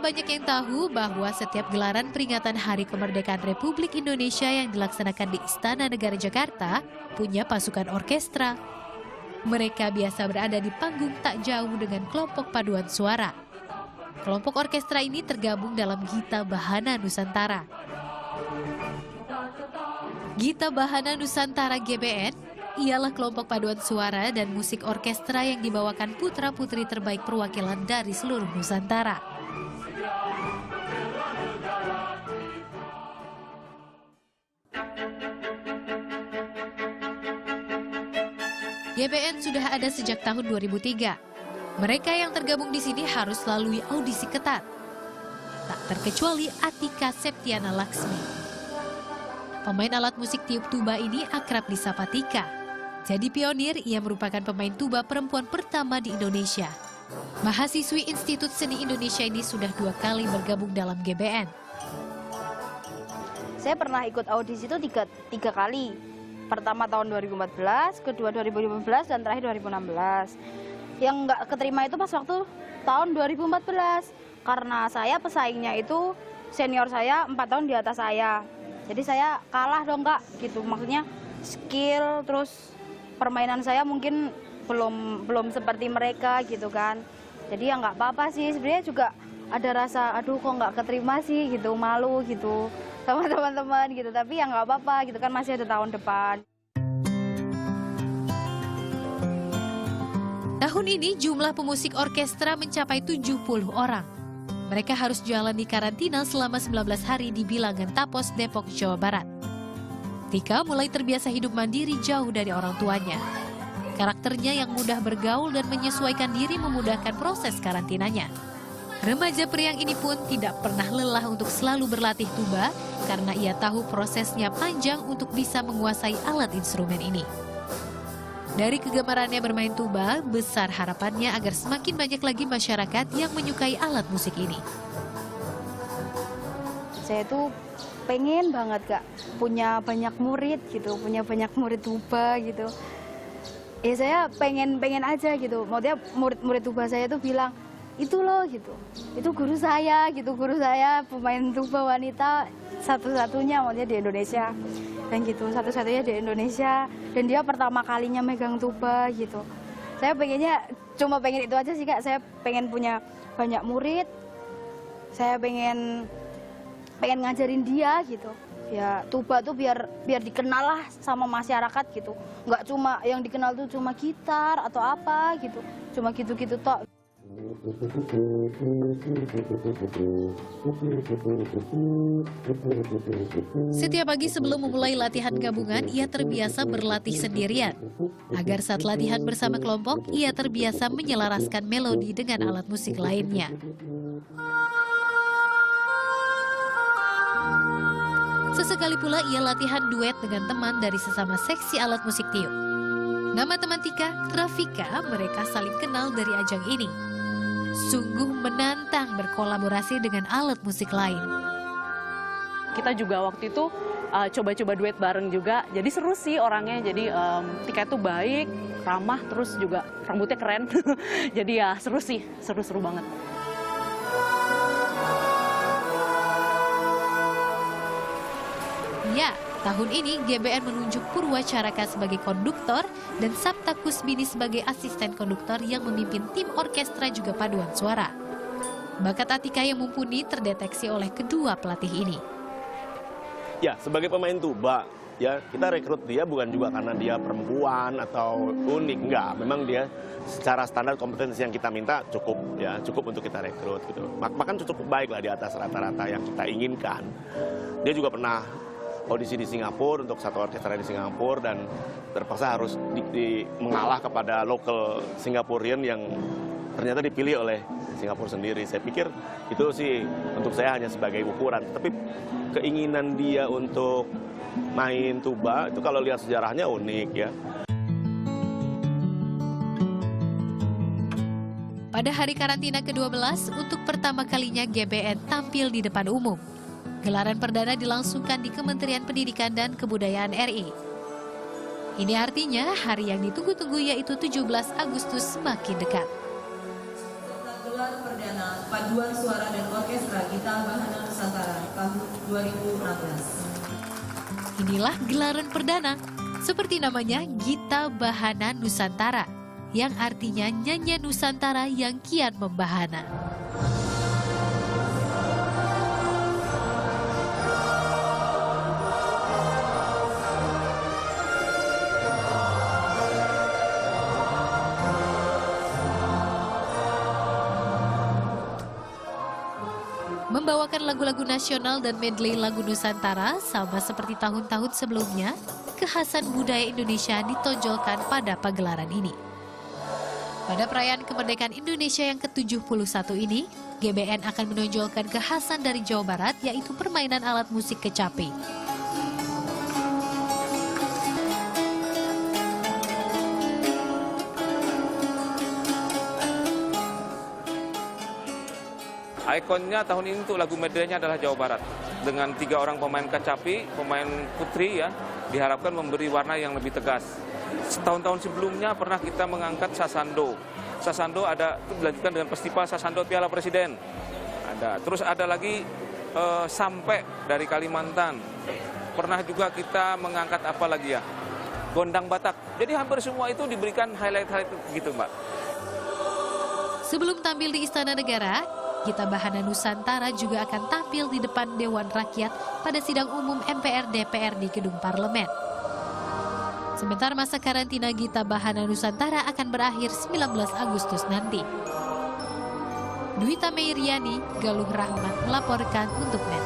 banyak yang tahu bahwa setiap gelaran peringatan Hari Kemerdekaan Republik Indonesia yang dilaksanakan di Istana Negara Jakarta punya pasukan orkestra. Mereka biasa berada di panggung tak jauh dengan kelompok paduan suara. Kelompok orkestra ini tergabung dalam Gita Bahana Nusantara. Gita Bahana Nusantara GBN ialah kelompok paduan suara dan musik orkestra yang dibawakan putra-putri terbaik perwakilan dari seluruh Nusantara. GBN sudah ada sejak tahun 2003. Mereka yang tergabung di sini harus lalui audisi ketat. Tak terkecuali Atika Septiana Laksmi. Pemain alat musik tiup tuba ini akrab disapa Tika. Jadi pionir, ia merupakan pemain tuba perempuan pertama di Indonesia. Mahasiswi Institut Seni Indonesia ini sudah 2 kali bergabung dalam GBN. Saya pernah ikut audisi itu tiga kali. Pertama tahun 2014, kedua 2015, dan terakhir 2016. Yang nggak keterima itu pas waktu tahun 2014. Karena saya pesaingnya itu senior saya 4 tahun di atas saya. Jadi saya kalah dong Kak, gitu. Maksudnya skill, terus permainan saya mungkin belum seperti mereka gitu kan. Jadi ya nggak apa-apa sih, sebenarnya juga ada rasa aduh kok nggak keterima sih gitu, malu gitu sama teman-teman gitu, tapi ya nggak apa-apa gitu kan, masih ada tahun depan. Tahun ini jumlah pemusik orkestra mencapai 70 orang. Mereka harus jalani karantina selama 19 hari di Bilangan Tapos, Depok, Jawa Barat. Tika mulai terbiasa hidup mandiri jauh dari orang tuanya. Karakternya yang mudah bergaul dan menyesuaikan diri memudahkan proses karantinanya. Remaja periang ini pun tidak pernah lelah untuk selalu berlatih tuba karena ia tahu prosesnya panjang untuk bisa menguasai alat instrumen ini. Dari kegemarannya bermain tuba, besar harapannya agar semakin banyak lagi masyarakat yang menyukai alat musik ini. Saya tuh pengen banget Kak punya banyak murid gitu, punya banyak murid tuba gitu. Ya saya pengen aja gitu. Maksudnya murid tuba saya tuh bilang, itu loh gitu, itu guru saya gitu, guru saya pemain tuba wanita satu-satunya maksudnya di Indonesia, dan gitu satu-satunya di Indonesia, dan dia pertama kalinya megang tuba gitu. Saya pengennya cuma pengen itu aja sih Kak, saya pengen punya banyak murid, saya pengen ngajarin dia gitu. Ya tuba tuh biar dikenal lah sama masyarakat gitu, nggak cuma yang dikenal tuh cuma gitar atau apa gitu, cuma gitu-gitu tok. Setiap pagi sebelum memulai latihan gabungan, ia terbiasa berlatih sendirian. Agar saat latihan bersama kelompok, ia terbiasa menyelaraskan melodi dengan alat musik lainnya. Sesekali pula ia latihan duet dengan teman dari sesama seksi alat musik tiup. Nama teman Tika, Rafika, mereka saling kenal dari ajang ini. Sungguh menantang berkolaborasi dengan alat musik lain. Kita juga waktu itu coba-coba duet bareng juga, jadi seru sih orangnya. Jadi Tika itu baik, ramah, terus juga rambutnya keren. Jadi ya seru sih, seru-seru banget. Ya, tahun ini GBN menunjuk Purwacaraka sebagai konduktor dan Sapta Kusbini sebagai asisten konduktor yang memimpin tim orkestra juga paduan suara. Bakat Atika yang mumpuni terdeteksi oleh kedua pelatih ini. Ya, sebagai pemain tuba, ya kita rekrut dia bukan juga karena dia perempuan atau unik, enggak. Memang dia secara standar kompetensi yang kita minta cukup untuk kita rekrut gitu. Bahkan cukup baik lah di atas rata-rata yang kita inginkan. Dia juga pernah audisi di Singapura untuk satu orkestra di Singapura dan terpaksa harus mengalah kepada lokal Singaporean yang ternyata dipilih oleh Singapura sendiri. Saya pikir itu sih untuk saya hanya sebagai ukuran. Tapi keinginan dia untuk main tuba itu kalau lihat sejarahnya unik ya. Pada hari karantina ke-12, untuk pertama kalinya GBN tampil di depan umum. Gelaran perdana dilangsungkan di Kementerian Pendidikan dan Kebudayaan RI. Ini artinya hari yang ditunggu-tunggu yaitu 17 Agustus semakin dekat. Gelar perdana Paduan Suara dan Orkestra Gita Bahana Nusantara tahun 2016. Inilah gelaran perdana, seperti namanya Gita Bahana Nusantara, yang artinya nyanyian Nusantara yang kian membahana. Membawakan lagu-lagu nasional dan medley lagu Nusantara sama seperti tahun-tahun sebelumnya, kekhasan budaya Indonesia ditonjolkan pada pagelaran ini. Pada perayaan kemerdekaan Indonesia yang ke-71 ini, GBN akan menonjolkan kekhasan dari Jawa Barat, yaitu permainan alat musik kecapi. Ikonnya tahun ini untuk lagu medleynya adalah Jawa Barat. Dengan 3 orang pemain kecapi, pemain putri ya, diharapkan memberi warna yang lebih tegas. Tahun-tahun sebelumnya pernah kita mengangkat Sasando. Sasando ada dilanjutkan dengan festival Sasando Piala Presiden. Ada. Terus ada lagi Sampai dari Kalimantan. Pernah juga kita mengangkat apa lagi ya? Gondang Batak. Jadi hampir semua itu diberikan highlight-highlight gitu, Mbak. Sebelum tampil di Istana Negara, Gita Bahana Nusantara juga akan tampil di depan Dewan Rakyat pada sidang umum MPR DPR di Gedung Parlemen. Sementara masa karantina Gita Bahana Nusantara akan berakhir 19 Agustus nanti. Dwita Meiriani, Galuh Rahmat melaporkan untuk NET.